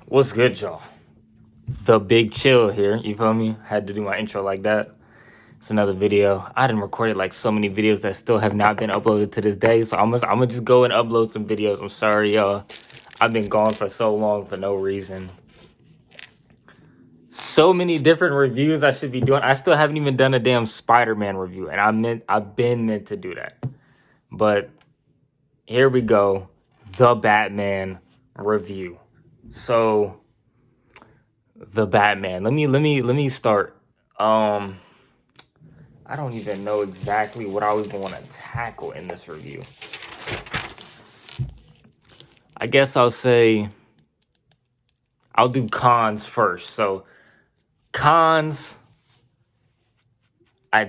What's good, y'all? The Big Chill here. You feel me? Had to do my intro like that. It's another video. I didn't record like so many videos that still have not been uploaded to this day. So I'm gonna just go and upload some videos. I'm sorry, y'all. I've been gone for so long for no reason. So many different reviews I should be doing. I still haven't even done a damn Spider-Man review, and I've been meant to do that. But here we go. The Batman review. So the Batman. Let me start. I don't even know exactly what I was going to tackle in this review. I guess I'll say I'll do cons first. So cons, I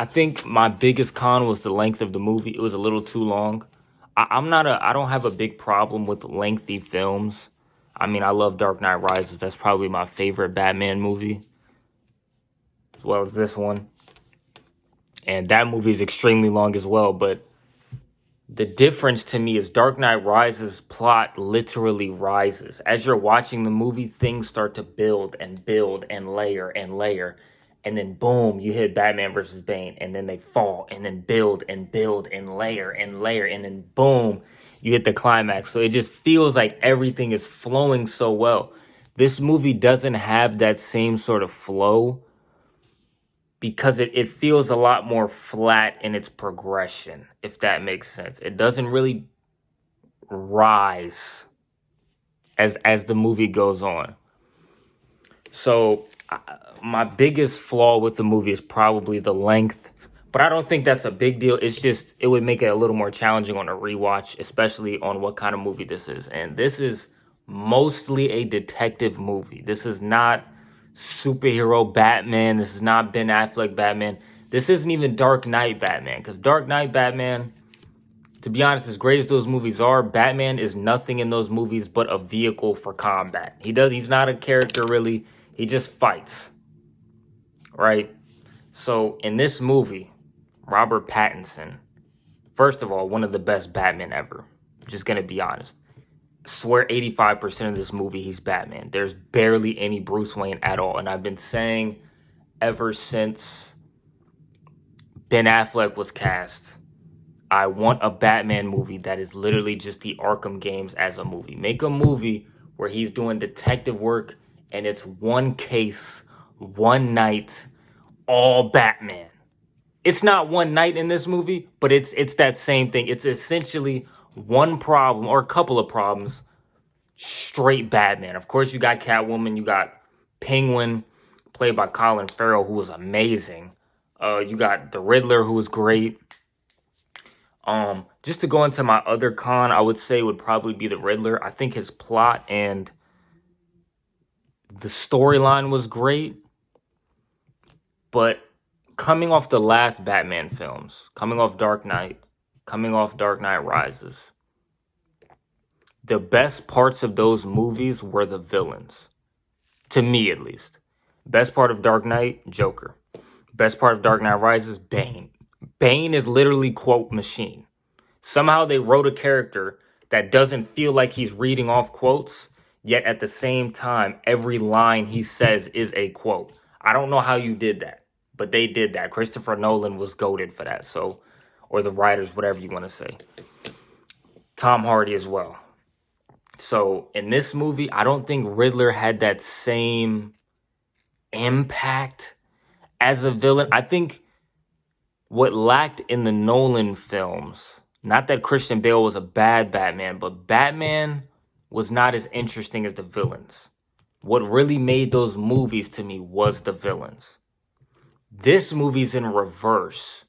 think my biggest con was the length of the movie. It was a little too long. I don't have a big problem with lengthy films. I mean, I love Dark Knight Rises. That's probably my favorite Batman movie, as well as this one. And that movie is extremely long as well. But the difference to me is Dark Knight Rises plot literally rises. As you're watching the movie, things start to build and build and layer and layer. And then boom, you hit Batman versus Bane. And then they fall and then build and build and layer and layer. And then boom, you hit the climax. So it just feels like everything is flowing so well. This movie doesn't have that same sort of flow because it feels a lot more flat in its progression, if that makes sense. It doesn't really rise as the movie goes on. So my biggest flaw with the movie is probably the length, but I don't think that's a big deal. It's just it would make it a little more challenging on a rewatch, especially on what kind of movie this is. And this is mostly a detective movie. This is not superhero Batman. This is not Ben Affleck Batman. This isn't even Dark Knight Batman, because Dark Knight Batman, to be honest, as great as those movies are, Batman is nothing in those movies but a vehicle for combat. He's not a character really. He just fights, right? So in this movie, Robert Pattinson, first of all, one of the best Batman ever. Just gonna be honest. I swear 85% of this movie he's Batman. There's barely any Bruce Wayne at all. And I've been saying ever since Ben Affleck was cast, I want a Batman movie that is literally just the Arkham games as a movie. Make a movie where he's doing detective work and it's one case, one night, all Batman. It's not one night in this movie, but it's that same thing. It's essentially one problem or a couple of problems, straight Batman. Of course, you got Catwoman, you got Penguin, played by Colin Farrell, who was amazing. You got the Riddler, who was great. Just to go into my other con, I would say would probably be the Riddler. I think his plot and the storyline was great, but coming off the last Batman films, coming off Dark Knight, coming off Dark Knight Rises, the best parts of those movies were the villains. To me, at least. Best part of Dark Knight, Joker. Best part of Dark Knight Rises, Bane. Bane is literally quote machine. Somehow they wrote a character that doesn't feel like he's reading off quotes, yet at the same time, every line he says is a quote. I don't know how you did that, but they did that. Christopher Nolan was goated for that, so, or the writers, whatever you want to say. Tom Hardy as well. So in this movie, I don't think Riddler had that same impact as a villain. I think what lacked in the Nolan films, not that Christian Bale was a bad Batman, but Batman was not as interesting as the villains. What really made those movies to me was the villains. This movie's in reverse.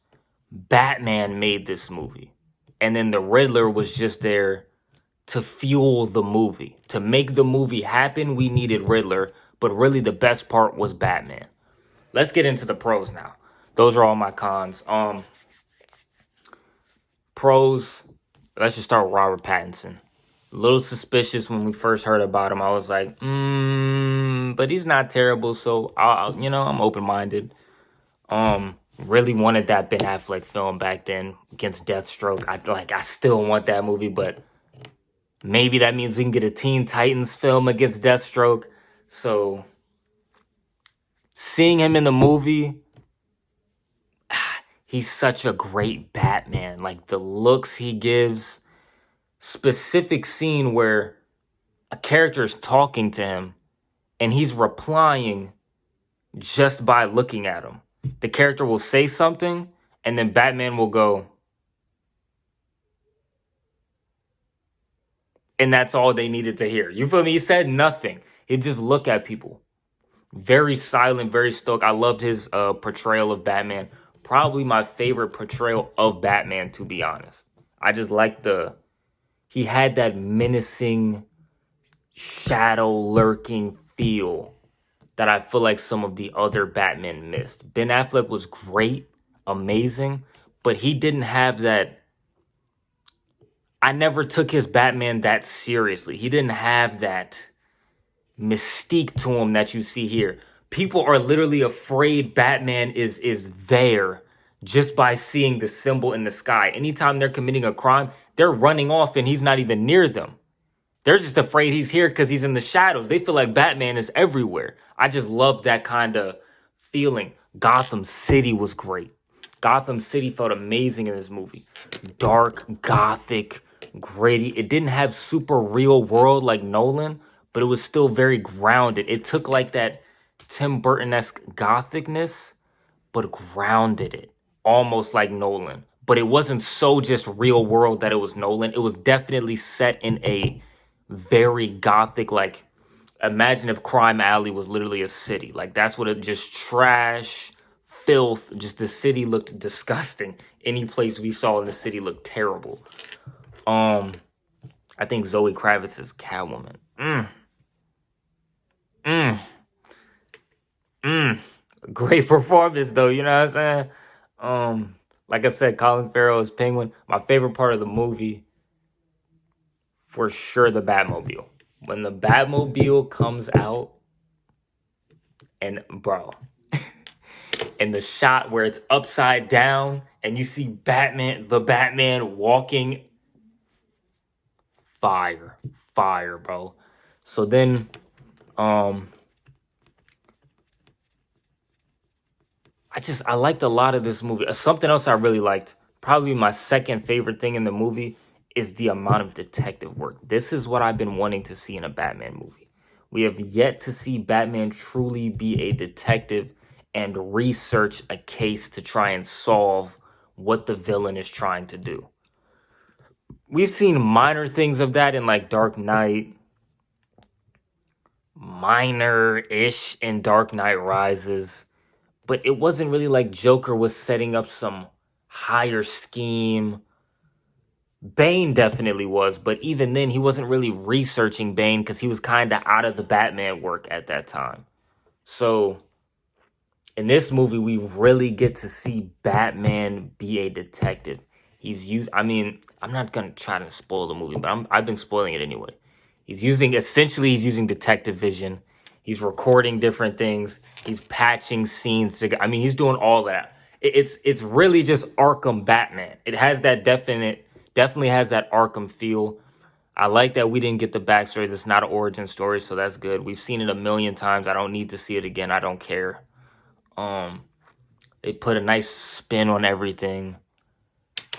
Batman made this movie. And then the Riddler was just there to fuel the movie. To make the movie happen, we needed Riddler, but really the best part was Batman. Let's get into the pros now. Those are all my cons. Pros, let's just start with Robert Pattinson. A little suspicious when we first heard about him. I was like, but he's not terrible, so I'm open-minded. Really wanted that Ben Affleck film back then against Deathstroke. I still want that movie, but Maybe that means we can get a Teen Titans film against Deathstroke. So seeing him in the movie, he's such a great Batman. Like the looks he gives, specific scene where a character is talking to him and he's replying just by looking at him. The character will say something and then Batman will go, and that's all they needed to hear. You feel me? He said nothing. He'd just look at people. Very silent, very stoic. I loved his portrayal of Batman. Probably my favorite portrayal of Batman, to be honest. I just like he had that menacing, shadow lurking feel that I feel like some of the other Batman missed. Ben Affleck was great, amazing, but he didn't have that. I never took his Batman that seriously. He didn't have that mystique to him that you see here. People are literally afraid Batman is there just by seeing the symbol in the sky. Anytime they're committing a crime, they're running off and he's not even near them. They're just afraid he's here because he's in the shadows. They feel like Batman is everywhere. I just love that kind of feeling. Gotham City was great. Gotham City felt amazing in this movie. Dark, gothic, gritty. It didn't have super real world like Nolan, but it was still very grounded. It took like that Tim Burton-esque gothicness, but grounded it almost like Nolan. But it wasn't so just real world that it was Nolan. It was definitely set in a very gothic, like, imagine if Crime Alley was literally a city. Like, that's what it just trash, filth, just the city looked disgusting. Any place we saw in the city looked terrible. I think Zoe Kravitz is Catwoman. Great performance though, you know what I'm saying? Like I said, Colin Farrell is Penguin. My favorite part of the movie, for sure, the Batmobile. When the Batmobile comes out, and bro, and the shot where it's upside down and you see the Batman walking, fire, bro. So then, I liked a lot of this movie. Something else I really liked, probably my second favorite thing in the movie, is the amount of detective work. This is what I've been wanting to see in a Batman movie. We have yet to see Batman truly be a detective and research a case to try and solve what the villain is trying to do. We've seen minor things of that in like Dark Knight, minor-ish in Dark Knight Rises, but it wasn't really like Joker was setting up some higher scheme. Bane definitely was, but even then he wasn't really researching Bane because he was kind of out of the Batman work at that time. So in this movie, we really get to see Batman be a detective. I mean, I'm not going to try to spoil the movie, but I've been spoiling it anyway. He's using detective vision. He's recording different things. He's patching scenes. He's doing all that. It's really just Arkham Batman. It has that definitely has that Arkham feel. I like that we didn't get the backstory. That's not an origin story, so that's good. We've seen it a million times. I don't need to see it again. I don't care. They put a nice spin on everything,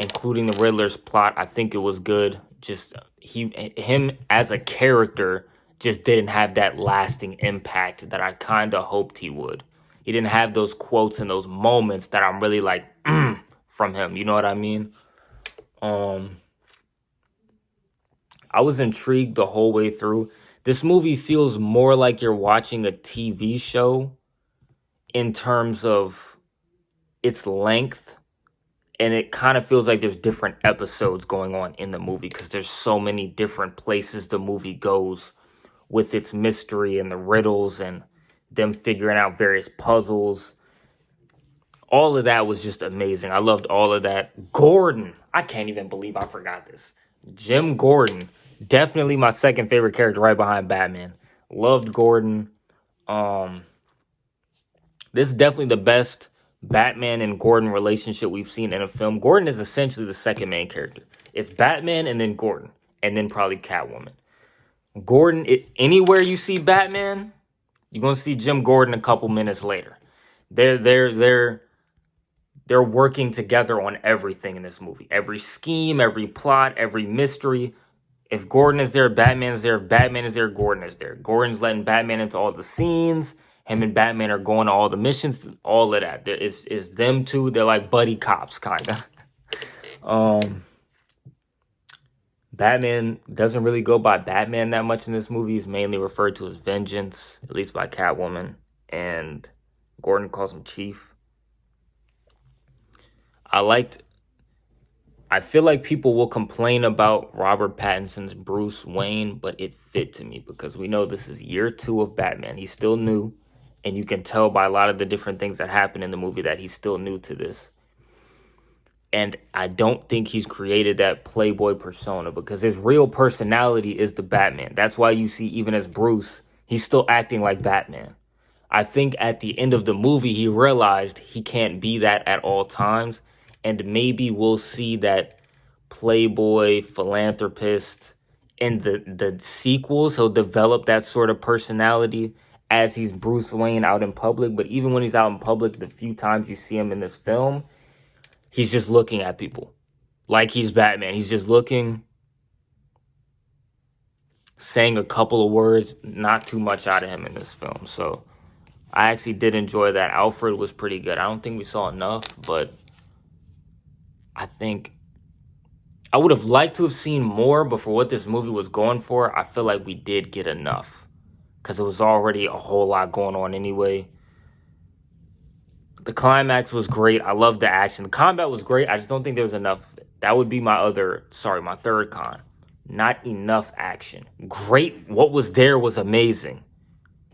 including the Riddler's plot. I think it was good. Just him as a character just didn't have that lasting impact that I kind of hoped he would. He didn't have those quotes and those moments that I'm really like from him. You know what I mean? I was intrigued the whole way through. This movie feels more like you're watching a TV show in terms of its length, and it kind of feels like there's different episodes going on in the movie because there's so many different places the movie goes with its mystery and the riddles and them figuring out various puzzles. All of that was just amazing. I loved all of that. Gordon, I can't even believe I forgot this. Jim Gordon, definitely my second favorite character right behind Batman. Loved Gordon. This is definitely the best Batman and Gordon relationship we've seen in a film. Gordon is essentially the second main character. It's Batman and then Gordon. and then probably Catwoman. Gordon, anywhere you see Batman, you're gonna see Jim Gordon a couple minutes later. They're working together on everything in this movie. Every scheme, every plot, every mystery. If Gordon is there, Batman is there. If Batman is there, Gordon is there. Gordon's letting Batman into all the scenes. Him and Batman are going to all the missions. All of that. It's them two. They're like buddy cops, kind of. Batman doesn't really go by Batman that much in this movie. He's mainly referred to as Vengeance, at least by Catwoman. And Gordon calls him Chief. I feel like people will complain about Robert Pattinson's Bruce Wayne, but it fit to me because we know this is year 2 of Batman. He's still new, and you can tell by a lot of the different things that happen in the movie that he's still new to this. And I don't think he's created that playboy persona because his real personality is the Batman. That's why you see, even as Bruce, he's still acting like Batman. I think at the end of the movie, he realized he can't be that at all times. And maybe we'll see that playboy philanthropist in the sequels. He'll develop that sort of personality as he's Bruce Wayne out in public. But even when he's out in public, the few times you see him in this film, he's just looking at people like he's Batman. He's just looking, saying a couple of words, not too much out of him in this film. So I actually did enjoy that. Alfred was pretty good. I don't think we saw enough, but I think I would have liked to have seen more, but for what this movie was going for, I feel like we did get enough because it was already a whole lot going on anyway. The climax was great. I loved the action. The combat was great. I just don't think there was enough. That would be my third con. Not enough action. Great. What was there was amazing.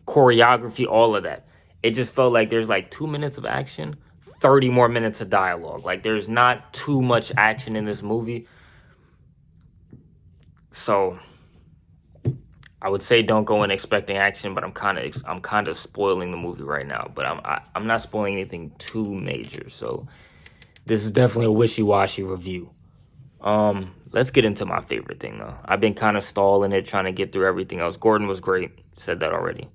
Choreography, all of that. It just felt like there's like 2 minutes of action, 30 more minutes of dialogue. Like there's not too much action in this movie. So I would say don't go in expecting action, but I'm kind of spoiling the movie right now. But I'm not spoiling anything too major. So this is definitely a wishy-washy review. Let's get into my favorite thing though. I've been kind of stalling it, trying to get through everything else. Gordon was great. Said that already.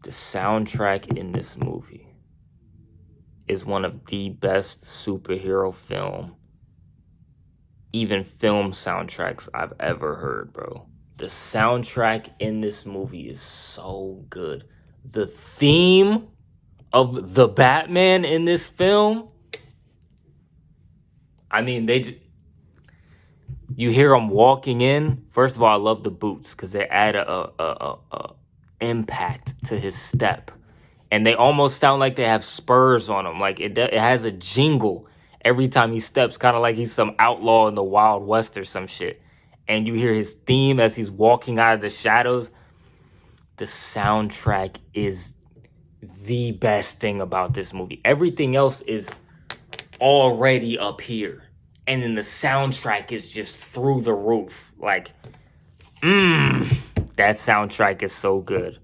The soundtrack in this movie is one of the best superhero film soundtracks I've ever heard, bro. The soundtrack in this movie is so good. The theme of the Batman in this film, I mean, you hear him walking in. First of all, I love the boots because they add a impact to his step, and they almost sound like they have spurs on them. Like it has a jingle every time he steps, kind of like he's some outlaw in the Wild West or some shit. And you hear his theme as he's walking out of the shadows. The soundtrack is the best thing about this movie. Everything else is already up here, and then the soundtrack is just through the roof. Like, that soundtrack is so good.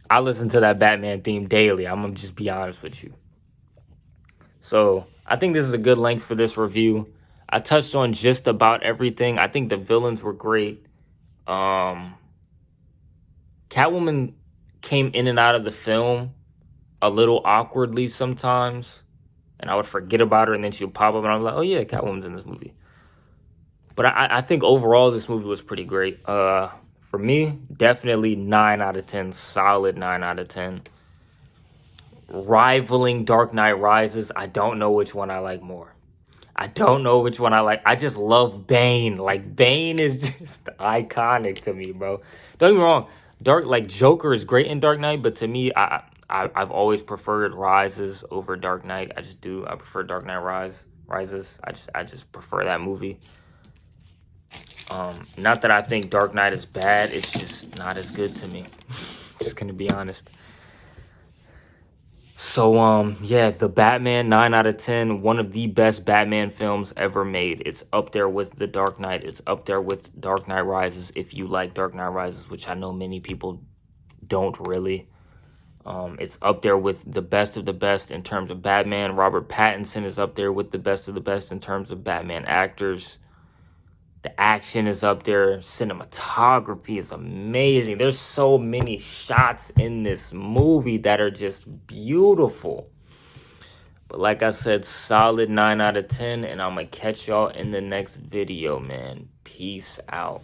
I listen to that Batman theme daily. I'm gonna just be honest with you. So I think this is a good length for this review. I touched on just about everything. I think the villains were great. Catwoman came in and out of the film a little awkwardly sometimes, and I would forget about her, and then she would pop up, and I'm like, oh yeah, Catwoman's in this movie. But I think overall this movie was pretty great. For me, definitely 9 out of 10. Solid 9 out of 10. Rivaling Dark Knight Rises. I don't know which one I like more. I just love Bane. Like, Bane is just iconic to me, bro. Don't get me wrong. Joker is great in Dark Knight, but to me, I've always preferred Rises over Dark Knight. I just do. I prefer Dark Knight Rises. I just prefer that movie. Not that I think Dark Knight is bad. It's just not as good to me. Just gonna be honest. So, yeah, The Batman, 9 out of 10. One of the best Batman films ever made. It's up there with The Dark Knight. It's up there with Dark Knight Rises, if you like Dark Knight Rises, which I know many people don't really. It's up there with the best of the best in terms of Batman. Robert Pattinson is up there with the best of the best in terms of Batman actors. The action is up there. Cinematography is amazing. There's so many shots in this movie that are just beautiful. But like I said, solid 9 out of 10. And I'm going to catch y'all in the next video, man. Peace out.